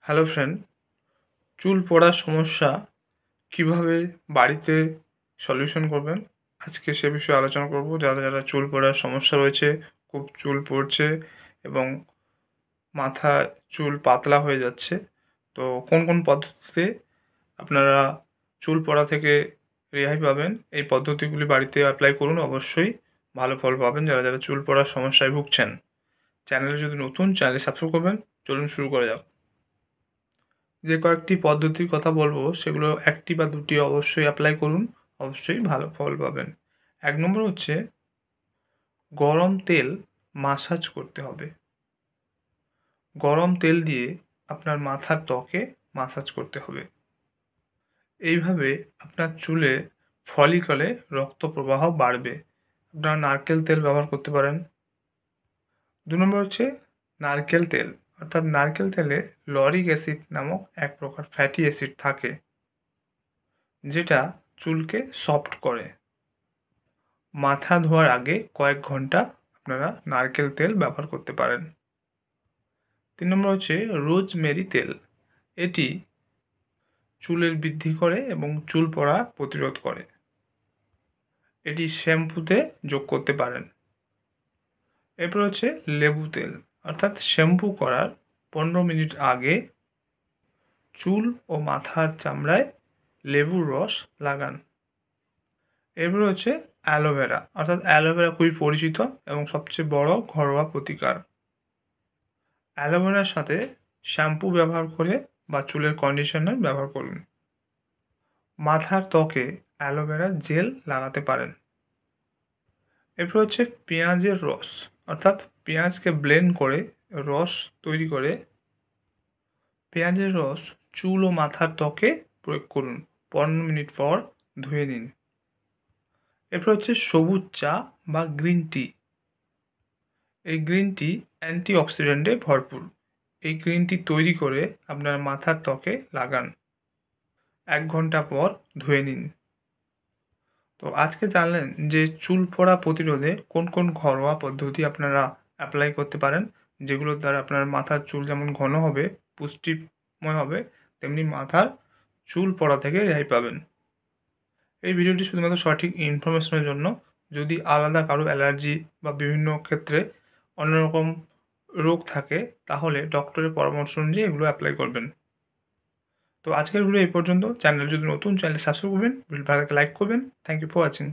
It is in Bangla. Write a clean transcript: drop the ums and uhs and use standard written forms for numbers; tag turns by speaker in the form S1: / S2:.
S1: হ্যালো ফ্রেন্ড, চুল পড়ার সমস্যা কিভাবে বাড়িতে সলিউশন করবেন আজকে সে বিষয়ে আলোচনা করব। যারা যারা চুল পড়ার সমস্যা রয়েছে, খুব চুল পড়ছে এবং মাথায় চুল পাতলা হয়ে যাচ্ছে, তো কোন কোন পদ্ধতিতে আপনারা চুল পড়া থেকে রেহাই পাবেন, এই পদ্ধতিগুলি বাড়িতে অ্যাপ্লাই করুন, অবশ্যই ভালো ফল পাবেন। যারা যারা চুল পড়ার সমস্যায় ভুগছেন, চ্যানেলে যদি নতুন, চ্যানেলে সাবস্ক্রাইব করবেন। চলুন শুরু করা যাক। যে কয়েকটি পদ্ধতির কথা বলবো সেগুলো একটি বা দুটি অবশ্যই অ্যাপ্লাই করুন, অবশ্যই ভালো ফল পাবেন। ১ নম্বর হচ্ছে গরম তেল মাসাজ করতে হবে। গরম তেল দিয়ে আপনার মাথার ত্বকে মাসাজ করতে হবে। এইভাবে আপনার চুলে ফলিকলে রক্ত প্রবাহ বাড়বে। আপনারা নারকেল তেল ব্যবহার করতে পারেন। ২ নম্বর হচ্ছে নারকেল তেল, অর্থাৎ নারকেল তেলে লরিক অ্যাসিড নামক এক প্রকার ফ্যাটি অ্যাসিড থাকে, যেটা চুলকে সফট করে। মাথা ধোয়ার আগে কয়েক ঘন্টা আপনারা নারকেল তেল ব্যবহার করতে পারেন। ৩ নম্বর হচ্ছে রোজমেরি তেল। এটি চুলের বৃদ্ধি করে এবং চুল পড়া প্রতিরোধ করে। এটি শ্যাম্পুতে যোগ করতে পারেন। এরপর হচ্ছে লেবু তেল, অর্থাৎ শ্যাম্পু করার ১৫ মিনিট আগে চুল ও মাথার চামড়ায় লেবুর রস লাগান। এরপর হচ্ছে অ্যালোভেরা, অর্থাৎ অ্যালোভেরা খুবই পরিচিত এবং সবচেয়ে বড় ঘরোয়া প্রতিকার। অ্যালোভেরার সাথে শ্যাম্পু ব্যবহার করে বা চুলের কন্ডিশনার ব্যবহার করুন। মাথার ত্বকে অ্যালোভেরা জেল লাগাতে পারেন। এরপর হচ্ছে পেঁয়াজের রস, অর্থাৎ পেঁয়াজকে ব্লেন্ড করে রস তৈরি করে পেঁয়াজের রস চুল ও মাথার ত্বকে প্রয়োগ করুন। ১৫ মিনিট পর ধুয়ে নিন। এরপর হচ্ছে সবুজ চা বা গ্রিন টি। এই গ্রিন টি অ্যান্টিঅক্সিডেন্টে ভরপুর। এই গ্রিন টি তৈরি করে আপনার মাথার ত্বকে লাগান। ১ ঘন্টা পর ধুয়ে নিন। তো আজকে জানলেন যে চুল পড়া প্রতিরোধে কোন কোন ঘরোয়া পদ্ধতি আপনারা অ্যাপ্লাই করতে পারেন, যেগুলোর দ্বারা আপনার মাথার চুল যেমন ঘন হবে, পুষ্টিময় হবে, তেমনি মাথার চুল পড়া থেকে রেহাই পাবেন। এই ভিডিওটি শুধুমাত্র সঠিক ইনফরমেশনের জন্য। যদি আলাদা কারো অ্যালার্জি বা বিভিন্ন ক্ষেত্রে অন্যরকম রোগ থাকে, তাহলে ডক্টরের পরামর্শ অনুযায়ী এগুলো অ্যাপ্লাই করবেন। তো আজকের ভিডিও এই পর্যন্ত। চ্যানেল যদি নতুন, চ্যানেল সাবস্ক্রাইব করবেন, ভিডিও ভালো লাগলে লাইক করবেন। Thank you for watching.